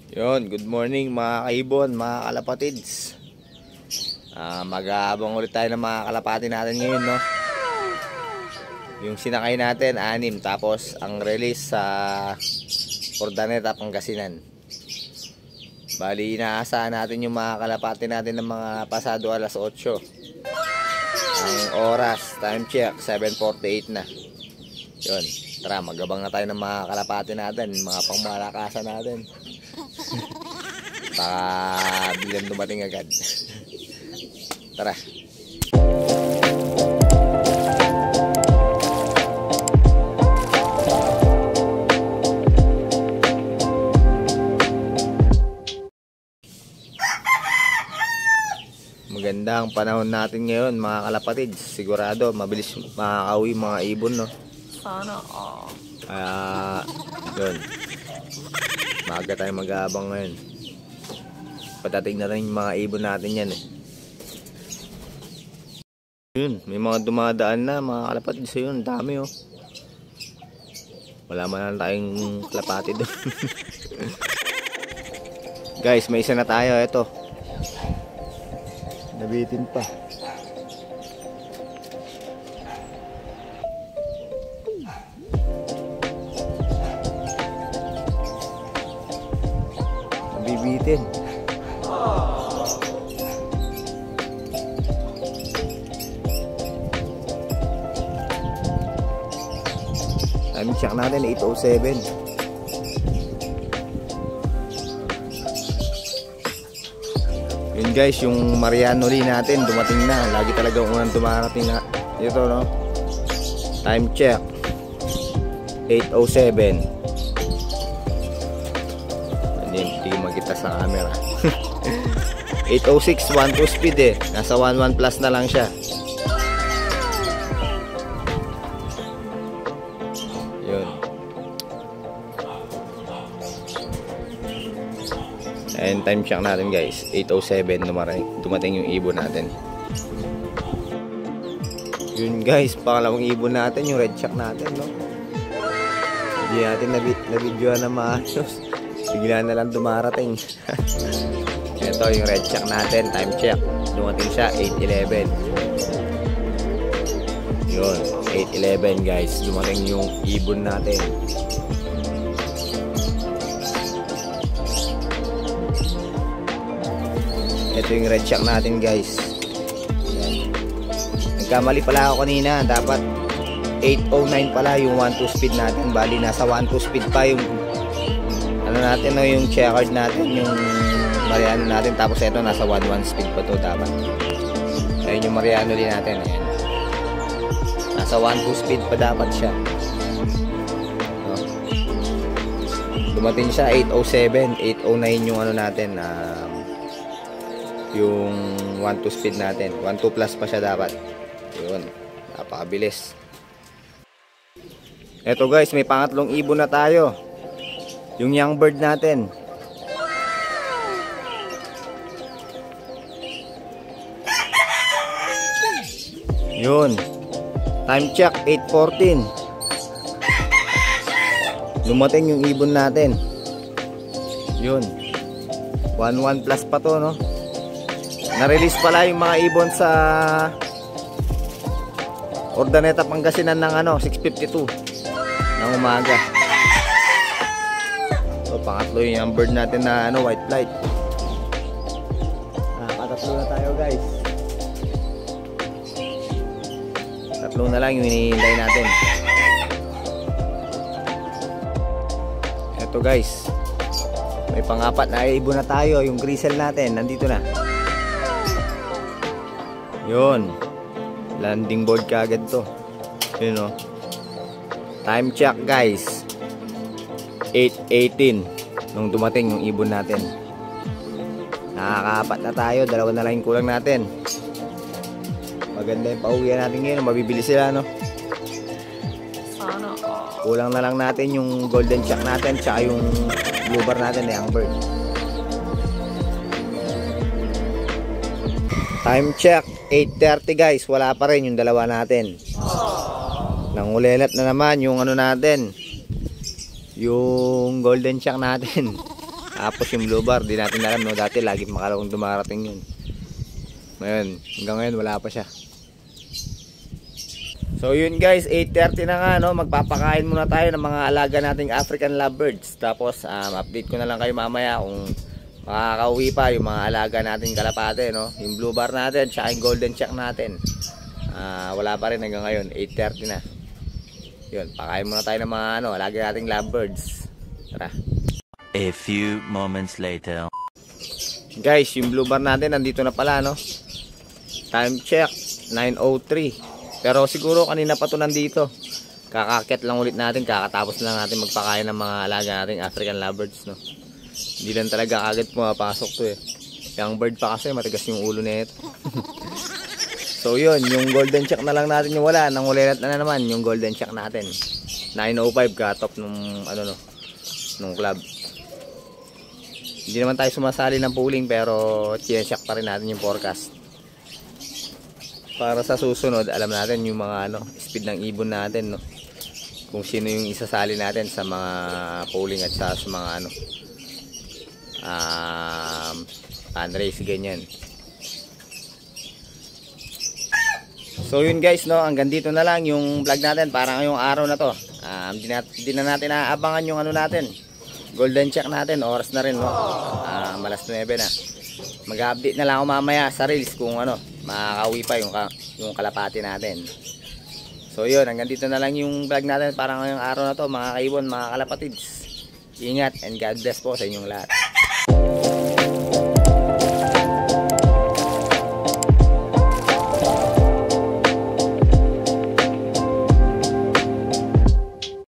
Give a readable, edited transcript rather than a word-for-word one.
Yun, good morning mga kaibon, mga kalapatids. Mag-aabang ulit tayo ng mga kalapati natin ngayon, no? Yung sinakay natin, 6. Tapos ang release sa Ordaneta, Pangasinan. Bali, inaasahan natin yung mga kalapati natin ng mga pasado alas 8. Ang oras, time check, 7:48 na. Yun, tara, mag-abang na tayo ng mga kalapati natin, mga pangmalakasan natin. Baka bilang dumating agad. Tara. Maganda ang panahon natin ngayon mga kalapatid. Sigurado mabilis makakauwi mga ibon, no? Sana all. Yun, maaga tayo mag-aabang ngayon. Patatig na rin yung mga ibon natin yan eh. Yun, may mga dumadaan na mga kalapatid sa yun. Dami oh. Wala man lang tayong kalapati doon. Guys, may isa na tayo. Ito, nabitin pa. Nabibitin. Time check natin 8:07. Yun guys, yung Mariano Lee natin dumating na. Lagi talaga unang dumarating na ito, no? Time check 8:07. Hindi magkita sa camera. 8:06, 1-2 speed eh. Nasa 1-1 plus na lang siya. Yun. And time check natin guys, 8:07 dumating yung ibon natin. Yun guys, pangalawang ibon natin, yung red check natin, no? Hindi natin na-videoan na maayos. Bigla na lang dumarating. Ito yung red check natin, time check. Dumating siya 8:11. Yun, 8:11 guys, dumating yung ibon natin. Ito yung red check natin guys. Nagkamali pala ako kanina. Dapat 8:09 pala yung 1-2 speed natin. Bali nasa 1-2 speed pa yung ano natin, no, yung checkered natin, yung Mariano natin. Tapos ito nasa 1-1 speed pa to dapat. Ayun yung Mariano din natin. Ayan. Nasa 1-2 speed pa dapat siya. No? Dumating siya 8:07, 8:09 yung ano natin, yung 1-2 speed natin. 1-2 plus pa siya dapat. Yun, napakabilis. Eto guys, may pangatlong ibon na tayo. Yung young bird natin. Yun, time check 8:14. Dumating yung ibon natin. Yun, 1-1 plus pa to, no? Na-release pala yung mga ibon sa Ordaneta, Pangasinan ng 6:52 ng umaga. So pangatlo yung bird natin na white flight. Patatlo na tayo guys. Tatlo na lang yung hinihintay natin. Eto guys, may pang-apat na ibon na tayo. Yung grisel natin nandito na. Yun, landing board kaagad to. Yun o. Time check guys, 8:18 nung dumating yung ibon natin. Nakakaapat na tayo, dalawa na lang yung kulang natin. Maganda yung pauwian natin ngayon, mabibili sila, no? Sana all. Kulang na lang natin yung golden check natin tsaka yung blue bar natin na young bird. Time check 8:30 guys, wala pa rin yung dalawa natin. Nangulelat na naman yung ano natin, yung golden check natin. Tapos yung blue bar, di natin alam, no? Dati lagi makalawang dumarating yun. Ngayon, hanggang ngayon wala pa siya. So yun guys, 8:30 na nga, no? Magpapakain muna tayo ng mga alaga nating African lovebirds. Tapos update ko na lang kayo mamaya kung makakauwi pa yung mga alaga nating kalapate, no? Yung blue bar natin, tsaka yung golden check natin. Wala pa rin hanggang ngayon, 8:30 na. Yun, pakain muna tayo ng mga alaga nating lovebirds. Tara. A few moments later. Guys, yung blue bar natin nandito na pala, no? Time check 9:03. Pero siguro kanina pa to nandito. Kakakit lang ulit natin, kakatapos lang natin magpakain ng mga alaga nating African lovebirds, no? Hindi lang talaga agad pumapasok to eh. Yung bird pa kasi matigas yung ulo nito. So yun, yung golden check na lang natin yung wala. Nangulilat na naman yung golden check natin. 9:05 cut-off nung nung club. Hindi naman tayo sumasali ng pooling pero check pa rin natin yung forecast. Para sa susunod, alam natin yung mga speed ng ibon natin, no? Kung sino yung isasali natin sa mga pooling at sa mga fan race, ganyan. So yun guys, no, hanggang dito na lang yung vlog natin para ngayong araw na to. Hindi na natin aabangan yung natin, golden check natin, oras na rin, no? Malas 9 na. Mag-update na lang ako mamaya sa reels kung makakauwi pa yung kalapati natin. So yun, hanggang dito na lang yung vlog natin para ngayong araw na to, mga kaibon, mga kalapatids. Ingat and God bless po sa inyong lahat.